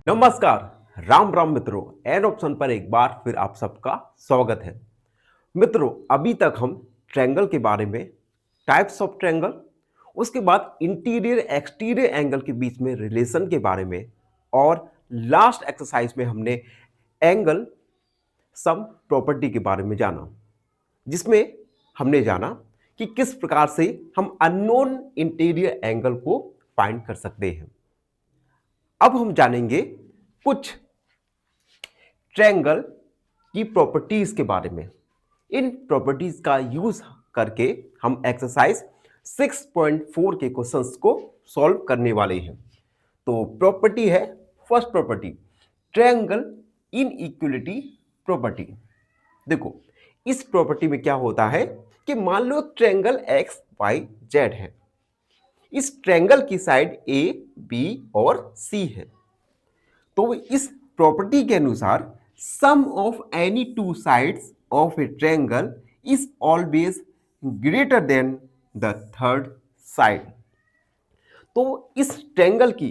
नमस्कार, राम राम मित्रों। An option पर एक बार फिर आप सबका स्वागत है। मित्रों, अभी तक हम ट्रायंगल के बारे में, टाइप्स ऑफ ट्रायंगल, उसके बाद इंटीरियर एक्सटीरियर एंगल के बीच में रिलेशन के बारे में, और लास्ट एक्सरसाइज में हमने एंगल सम प्रॉपर्टी के बारे में जाना, जिसमें हमने जाना कि किस प्रकार से हम अननोन इंटीरियर एंगल को फाइंड कर सकते हैं। अब हम जानेंगे कुछ ट्रायंगल की प्रॉपर्टीज के बारे में। इन प्रॉपर्टीज का यूज करके हम एक्सरसाइज 6.4 के क्वेश्चंस को सॉल्व करने वाले हैं। तो प्रॉपर्टी है, first property, triangle inequality property. देखो, इस प्रॉपर्टी में क्या होता है कि मान लो ट्रायंगल एक्स वाई जेड है। इस ट्रायंगल की साइड ए, बी और सी है। तो इस प्रॉपर्टी के अनुसार sum of any two sides of a triangle is always greater than the third side. तो इस ट्रायंगल की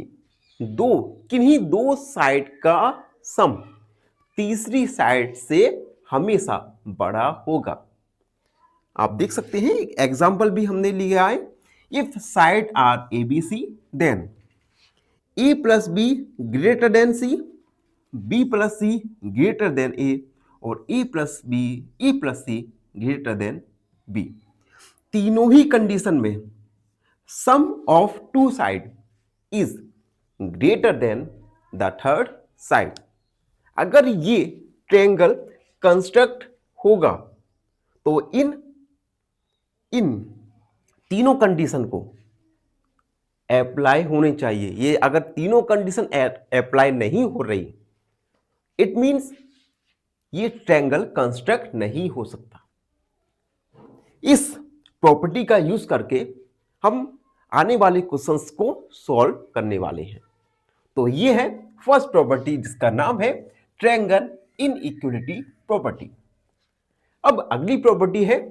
किन्हीं दो साइड का सम तीसरी साइड से हमेशा बड़ा होगा। आप देख सकते हैं, एक एग्जांपल भी हमने लिया है। If side are a b c then a plus b greater than c, b plus c greater than a, और a plus c greater than b. तीनों ही कंडीशन में sum of two side is greater than the third side. अगर ये triangle construct होगा तो इन तीनों condition को अप्लाई होने चाहिए। ये अगर तीनों कंडीशन अप्लाई नहीं हो रही, इट मींस ये ट्रायंगल कंस्ट्रक्ट नहीं हो सकता। इस प्रॉपर्टी का यूज करके हम आने वाले क्वेश्चंस को सॉल्व करने वाले हैं। तो ये है फर्स्ट प्रॉपर्टी, जिसका नाम है ट्रायंगल इनइक्वालिटी प्रॉपर्टी। अब अगली प्रॉपर्टी है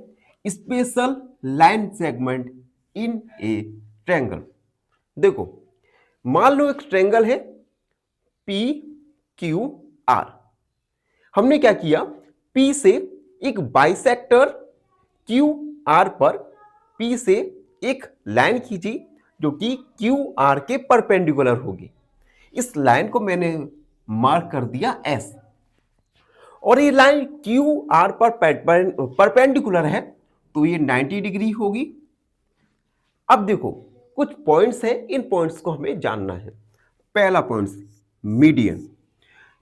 special line segment in A triangle. देखो, मान लो एक ट्रायंगल है पी क्यू आर। हमने क्या किया, P से एक बाइसेक्टर क्यू आर पर P से एक लाइन खींची जो कि क्यू आर के परपेंडिकुलर होगी। इस लाइन को मैंने मार्क कर दिया S, और ये लाइन क्यू आर पर परपेंडिकुलर है तो ये 90 डिग्री होगी। अब देखो, कुछ पॉइंट्स हैं, इन पॉइंट्स को हमें जानना है। पहला point, median,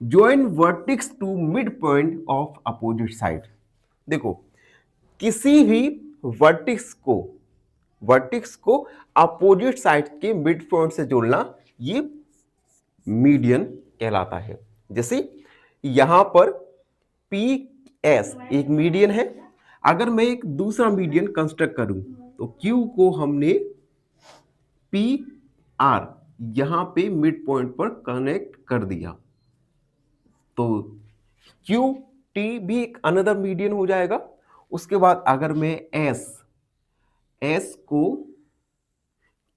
join vertex to mid point of opposite side. देखो, किसी भी वर्टेक्स को अपोजिट साइड के मिड पॉइंट से जोड़ना, ये मीडियन कहलाता है। जैसे यहां पर पी एस एक मीडियन है। अगर मैं एक दूसरा मीडियन कंस्ट्रक्ट करूं तो क्यू को हमने पी आर यहां पे मिड पॉइंट पर कनेक्ट कर दिया, तो क्यू टी भी एक अनदर मीडियन हो जाएगा। उसके बाद अगर मैं एस को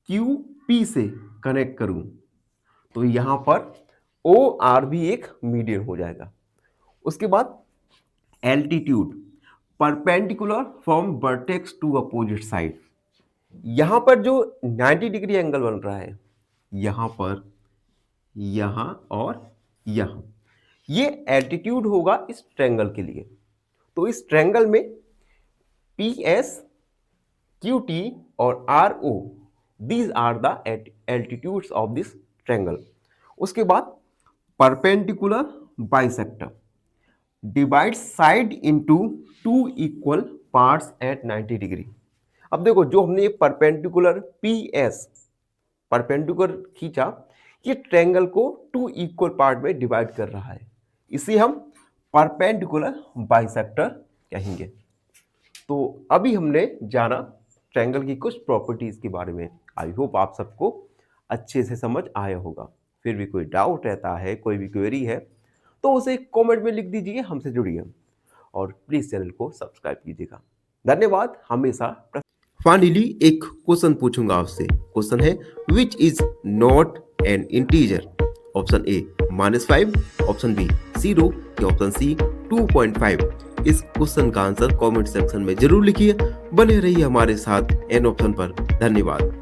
क्यू पी से कनेक्ट करूं तो यहां पर ओ आर भी एक मीडियन हो जाएगा। उसके बाद altitude, perpendicular from vertex to opposite side. यहां पर जो 90 डिग्री एंगल बन रहा है, यहां पर, यहां और यहां, ये एल्टीट्यूड होगा इस ट्रायंगल के लिए। तो इस ट्रायंगल में पी एस, क्यू टी और R O, these are the altitudes of this triangle. उसके बाद perpendicular bisector divide side into two equal parts at 90 degree. अब देखो, जो हमने परपेंडिकुलर पी एस परपेंडिकुलर खींचा, ये ट्रायंगल को टू इक्वल पार्ट में डिवाइड कर रहा है, इसे हम परपेंडिकुलर बाइसेक्टर कहेंगे। तो अभी हमने जाना ट्रायंगल की कुछ प्रॉपर्टीज के बारे में। आई होप आप सबको अच्छे से समझ आया होगा। फिर भी कोई डाउट रहता है, कोई भी क्वेरी है, तो उसे कमेंट में लिख दीजिए, हमसे जुड़िए और प्लीज चैनल को सब्सक्राइब कीजिएगा। धन्यवाद। हमेशा फाइनली एक क्वेश्चन पूछूंगा आपसे। क्वेश्चन है, which is not an integer? Option A -5, option B 0 या ऑप्शन सी 2.5। इस क्वेश्चन का आंसर कमेंट सेक्शन में जरूर लिखिए। बने रहिए हमारे साथ एन ऑप्शन पर। धन्यवाद।